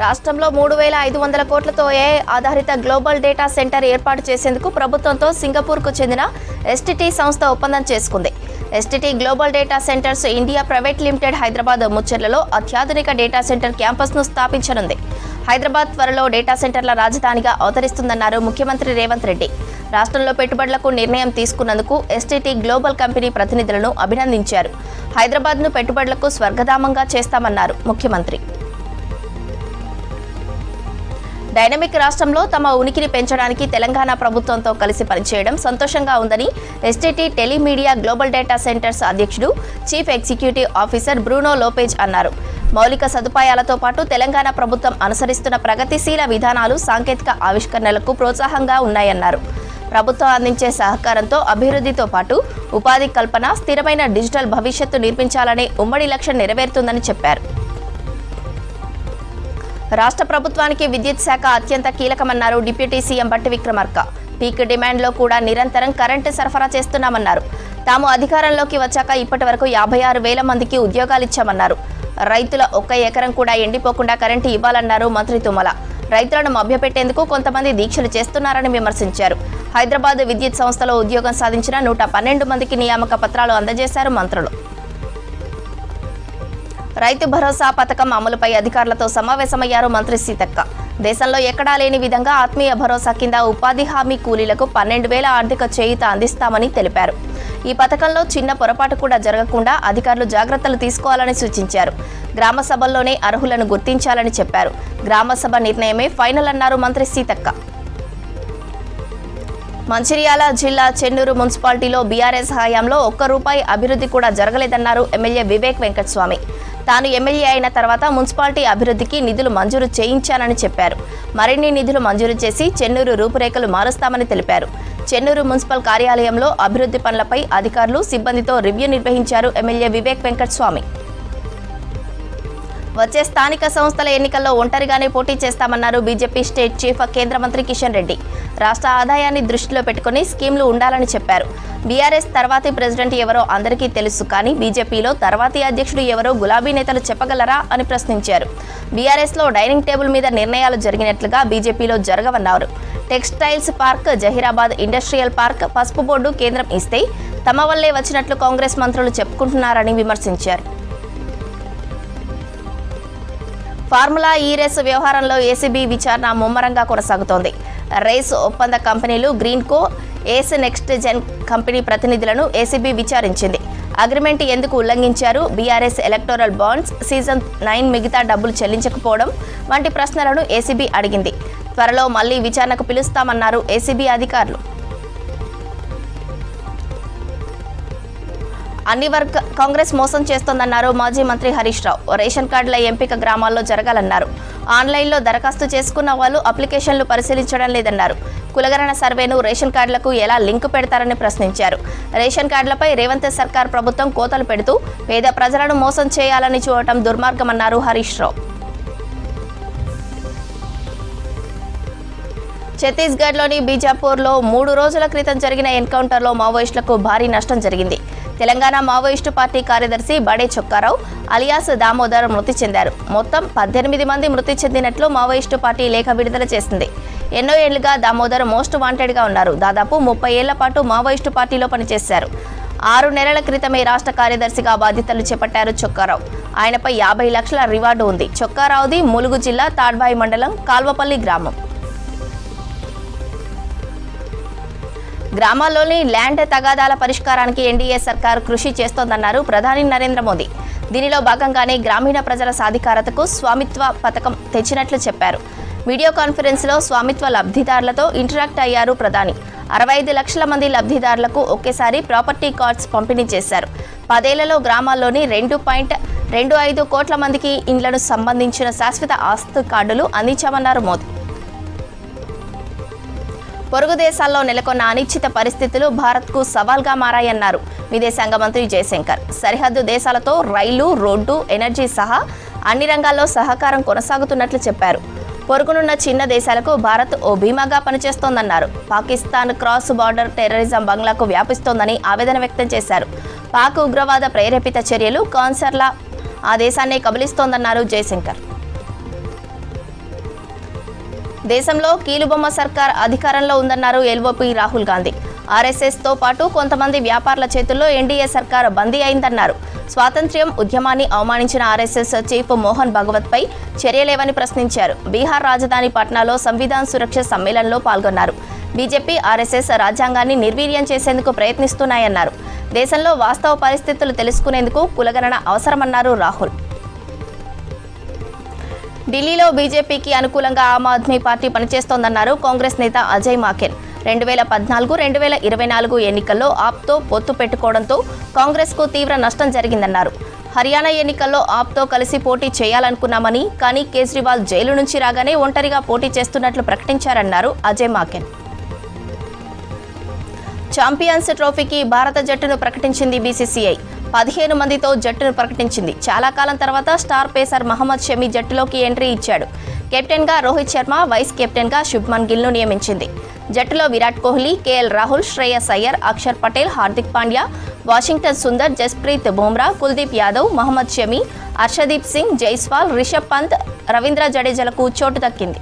రాష్ట్రంలో 3,500 కోట్లతో ఏఐ ఆధారిత గ్లోబల్ డేటా సెంటర్ ఏర్పాటు చేసేందుకు ప్రభుత్వంతో సింగపూర్కు చెందిన ఎస్టీటీ సంస్థ ఒప్పందం చేసుకుంది. STT global data centers India private limited Hyderabad ముచ్చెర్లలో అత్యాధునిక డేటా సెంటర్ క్యాంపస్ను స్థాపించనుంది. హైదరాబాద్ త్వరలో డేటా సెంటర్ల రాజధానిగా అవతరిస్తుందన్నారు ముఖ్యమంత్రి రేవంత్ రెడ్డి. రాష్ట్రంలో పెట్టుబడులకు నిర్ణయం తీసుకున్నందుకు ఎస్టీటీ గ్లోబల్ కంపెనీ ప్రతినిధులను అభినందించారు. హైదరాబాద్ను పెట్టుబడులకు స్వర్గధామంగా చేస్తామన్నారు ముఖ్యమంత్రి. డైనమిక్ రాష్ట్రంలో తమ ఉనికిని పెంచడానికి తెలంగాణ ప్రభుత్వంతో కలిసి పనిచేయడం సంతోషంగా ఉందని STT telemedia global data centers అధ్యక్షుడు chief executive officer Bruno Lopez అన్నారు. మౌలిక సదుపాయాలతో పాటు తెలంగాణ ప్రభుత్వం అనుసరిస్తున్న ప్రగతిశీల విధానాలు సాంకేతిక ఆవిష్కరణలకు ప్రోత్సాహంగా ఉన్నాయన్నారు. ప్రభుత్వం అందించే సహకారంతో అభివృద్ధితో పాటు ఉపాధి కల్పన, స్థిరమైన డిజిటల్ భవిష్యత్తు నిర్మించాలనే ఉమ్మడి లక్ష్యం నెరవేరుతుందని చెప్పారు. రాష్ట్ర ప్రభుత్వానికి విద్యుత్ శాఖ అత్యంత కీలకమన్నారు డిప్యూటీ సీఎం బట్టి విక్రమార్క. పీక్ డిమాండ్లో కూడా నిరంతరం కరెంటు సరఫరా చేస్తున్నామన్నారు. తాము అధికారంలోకి వచ్చాక ఇప్పటి వరకు 56,000 మందికి ఉద్యోగాలిచ్చామన్నారు. రైతుల 1 ఎకరం కూడా ఎండిపోకుండా కరెంటు ఇవ్వాలన్నారు మంత్రి తుమ్మల. రైతులను మభ్యపెట్టేందుకు కొంతమంది దీక్షలు చేస్తున్నారని విమర్శించారు. హైదరాబాద్ విద్యుత్ సంస్థలో ఉద్యోగం సాధించిన 112 మందికి నియామక పత్రాలు అందజేశారు మంత్రులు. రైతు భరోసా పథకం అమలుపై అధికారులతో సమావేశమయ్యారు మంత్రి సీతక్క. దేశంలో ఎక్కడా లేని విధంగా ఆత్మీయ భరోసా కింద ఉపాధి హామీ కూలీలకు 12,000 ఆర్థిక చేయూత అందిస్తామని తెలిపారు. ఈ పథకంలో చిన్న పొరపాటు కూడా జరగకుండా అధికారులు జాగ్రత్తలు తీసుకోవాలని సూచించారు. గ్రామ సభల్లోనే అర్హులను గుర్తించాలని చెప్పారు. గ్రామ సభ నిర్ణయమే ఫైనల్ అన్నారు మంత్రి సీతక్క. మంచిర్యాల జిల్లా చెన్నూరు మున్సిపాలిటీలో బీఆర్ఎస్ హయాంలో ₹1 అభివృద్ధి కూడా జరగలేదన్నారు ఎమ్మెల్యే వివేక్ వెంకటస్వామి. తాను ఎమ్మెల్యే అయిన తర్వాత మున్సిపాలిటీ అభివృద్ధికి నిధులు మంజూరు చేయించానని చెప్పారు. మరిన్ని నిధులు మంజూరు చేసి చెన్నూరు రూపురేఖలు మారుస్తామని తెలిపారు. చెన్నూరు మున్సిపల్ కార్యాలయంలో అభివృద్ధి పనులపై అధికారులు, సిబ్బందితో రివ్యూ నిర్వహించారు ఎమ్మెల్యే వివేక్ వెంకటస్వామి. వచ్చే స్థానిక సంస్థల ఎన్నికల్లో ఒంటరిగానే పోటీ చేస్తామన్నారు బీజేపీ స్టేట్ చీఫ్ కేంద్ర మంత్రి కిషన్ రెడ్డి. రాష్ట్ర ఆదాయాన్ని దృష్టిలో పెట్టుకుని స్కీమ్లు ఉండాలని చెప్పారు. బీఆర్ఎస్ తర్వాతి ప్రెసిడెంట్ ఎవరో అందరికీ తెలుసు, కానీ బీజేపీలో తర్వాతి అధ్యక్షుడు ఎవరో గులాబీ నేతలు చెప్పగలరా అని ప్రశ్నించారు. బీఆర్ఎస్లో డైనింగ్ టేబుల్ మీద నిర్ణయాలు జరిగినట్లుగా బీజేపీలో జరగవన్నారు. Textiles park, Zaheerabad industrial park, పసుపు బోర్డు కేంద్రం ఇస్తే తమ వల్లే వచ్చినట్లు కాంగ్రెస్ మంత్రులు చెప్పుకుంటున్నారని విమర్శించారు. ఫార్ములా ఈ రేసు వ్యవహారంలో ఏసీబీ విచారణ ముమ్మరంగా కొనసాగుతోంది. రేసు ఒప్పంద కంపెనీలు గ్రీన్కో, ఏస్ నెక్స్ట్ జెన్ కంపెనీ ప్రతినిధులను ఏసీబీ విచారించింది. అగ్రిమెంట్ ఎందుకు ఉల్లంఘించారు, బీఆర్ఎస్ ఎలక్టోరల్ బాండ్స్ సీజన్ 9 మిగతా డబ్బులు చెల్లించకపోవడం వంటి ప్రశ్నలను ఏసీబీ అడిగింది. త్వరలో మళ్లీ విచారణకు పిలుస్తామన్నారు ఏసీబీ అధికారులు. అన్ని వర్గ కాంగ్రెస్ మోసం చేస్తోందన్నారు మాజీ మంత్రి హరీష్ రావు. రేషన్ కార్డుల ఎంపిక గ్రామాల్లో జరగాలన్నారు. ఆన్లైన్లో దరఖాస్తు చేసుకున్న వాళ్ళు అప్లికేషన్లు పరిశీలించడం లేదన్నారు. కులగణన సర్వేను రేషన్ కార్డులకు ఎలా లింక్ పెడతారని ప్రశ్నించారు. రేషన్ కార్డులపై రేవంత్ సర్కార్ ప్రభుత్వం కోతలు పెడుతూ పేద ప్రజలను మోసం చేయాలని చూడటం దుర్మార్గమన్నారు హరీష్ రావు. ఛత్తీస్గఢ్లోని బీజాపూర్లో 3 రోజుల క్రితం జరిగిన ఎన్కౌంటర్లో మావోయిస్టులకు భారీ నష్టం జరిగింది. తెలంగాణ మావోయిస్టు పార్టీ కార్యదర్శి బడే చొక్కారావు అలియాస్ దామోదర్ మృతి చెందారు. మొత్తం 18 మంది మృతి చెందినట్లు మావోయిస్టు పార్టీ లేఖ విడుదల చేసింది. ఎన్నో ఏళ్లుగా దామోదర్ మోస్ట్ వాంటెడ్గా ఉన్నారు. దాదాపు 30 ఏళ్ల పాటు మావోయిస్టు పార్టీలో పనిచేశారు. 6 నెలల క్రితమే రాష్ట్ర కార్యదర్శిగా బాధ్యతలు చేపట్టారు చొక్కారావు. ఆయనపై 50 లక్షల రివార్డు ఉంది. చొక్కారావుది ములుగు జిల్లా తాడ్బాయి మండలం కాల్వపల్లి గ్రామం. గ్రామాల్లోని ల్యాండ్ తగాదాల పరిష్కారానికి ఎన్డీఏ సర్కార్ కృషి చేస్తోందన్నారు ప్రధాని నరేంద్ర మోదీ. దీనిలో భాగంగానే గ్రామీణ ప్రజల సాధికారతకు స్వామిత్వ పథకం తెచ్చినట్లు చెప్పారు. వీడియో కాన్ఫరెన్స్లో స్వామిత్వ లబ్ధిదారులతో ఇంటరాక్ట్ అయ్యారు ప్రధాని. 65 లక్షల మంది లబ్ధిదారులకు ఒకేసారి ప్రాపర్టీ కార్డ్స్ పంపిణీ చేశారు. 10 ఏళ్లలో గ్రామాల్లోని 2.25 కోట్ల మందికి ఇండ్లకు సంబంధించిన శాశ్వత ఆస్తి కార్డులు అందించామన్నారు మోదీ. పొరుగు దేశాల్లో నెలకొన్న అనిశ్చిత పరిస్థితులు భారత్కు సవాల్గా మారాయన్నారు విదేశాంగ మంత్రి జయశంకర్. సరిహద్దు దేశాలతో రైలు, రోడ్డు, ఎనర్జీ సహా అన్ని రంగాల్లో సహకారం కొనసాగుతున్నట్లు చెప్పారు. పొరుగునున్న చిన్న దేశాలకు భారత్ ఓ భీమాగా పనిచేస్తోందన్నారు. పాకిస్తాన్ క్రాస్ బార్డర్ టెర్రరిజం బంగ్లాకు వ్యాపిస్తోందని ఆవేదన వ్యక్తం చేశారు. పాక్ ఉగ్రవాద ప్రేరేపిత చర్యలు కాన్సర్లా ఆ దేశాన్నే కబలిస్తోందన్నారు జయశంకర్. దేశంలో కీలుబొమ్మ సర్కార్ అధికారంలో ఉందన్నారు ఎల్ఓపి రాహుల్ గాంధీ. ఆర్ఎస్ఎస్తో పాటు కొంతమంది వ్యాపారుల చేతుల్లో ఎన్డీఏ సర్కార్ బందీ అయిందన్నారు. స్వాతంత్ర్యం ఉద్యమాన్ని అవమానించిన ఆర్ఎస్ఎస్ చీఫ్ మోహన్ భగవత్పై చర్యలేవని ప్రశ్నించారు. బీహార్ రాజధాని పట్నాలో సంవిధాన్ సురక్ష సమ్మేళనంలో పాల్గొన్నారు. బీజేపీ, ఆర్ఎస్ఎస్ రాజ్యాంగాన్ని నిర్వీర్యం చేసేందుకు ప్రయత్నిస్తున్నాయన్నారు. దేశంలో వాస్తవ పరిస్థితులు తెలుసుకునేందుకు కులగణన అవసరమన్నారు రాహుల్. ఢిల్లీలో బీజేపీకి అనుకూలంగా ఆమ్ ఆద్మీ పార్టీ పనిచేస్తోందన్నారు కాంగ్రెస్ నేత అజయ్ మాకెన్. 2014-2024 ఎన్నికల్లో ఆప్తో పొత్తు పెట్టుకోవడంతో కాంగ్రెస్కు తీవ్ర నష్టం జరిగిందన్నారు. హర్యానా ఎన్నికల్లో ఆప్తో కలిసి పోటీ చేయాలనుకున్నామని, కానీ కేజ్రీవాల్ జైలు నుంచి రాగానే ఒంటరిగా పోటీ చేస్తున్నట్లు ప్రకటించారన్నారు అజయ్ మాకెన్. ఛాంపియన్స్ ట్రోఫీకి భారత జట్టును ప్రకటించింది బీసీసీఐ. 15 మందితో జట్టును ప్రకటించింది. చాలా కాలం తర్వాత స్టార్ పేసర్ మహమ్మద్ షమి జట్టులోకి ఎంట్రీ ఇచ్చాడు. కెప్టెన్గా రోహిత్ శర్మ, వైస్ కెప్టెన్గా శుభ్మన్ గిల్ను నియమించింది. జట్టులో విరాట్ కోహ్లీ, కేఎల్ రాహుల్, శ్రేయస్ అయ్యర్, అక్షర్ పటేల్, హార్దిక్ పాండ్యా, వాషింగ్టన్ సుందర్, జస్ప్రీత్ బుమ్రా, కుల్దీప్ యాదవ్, మహమ్మద్ షమి, హర్షదీప్ సింగ్, జైస్వాల్, రిషబ్ పంత్, రవీంద్ర జడేజాలకు చోటు దక్కింది.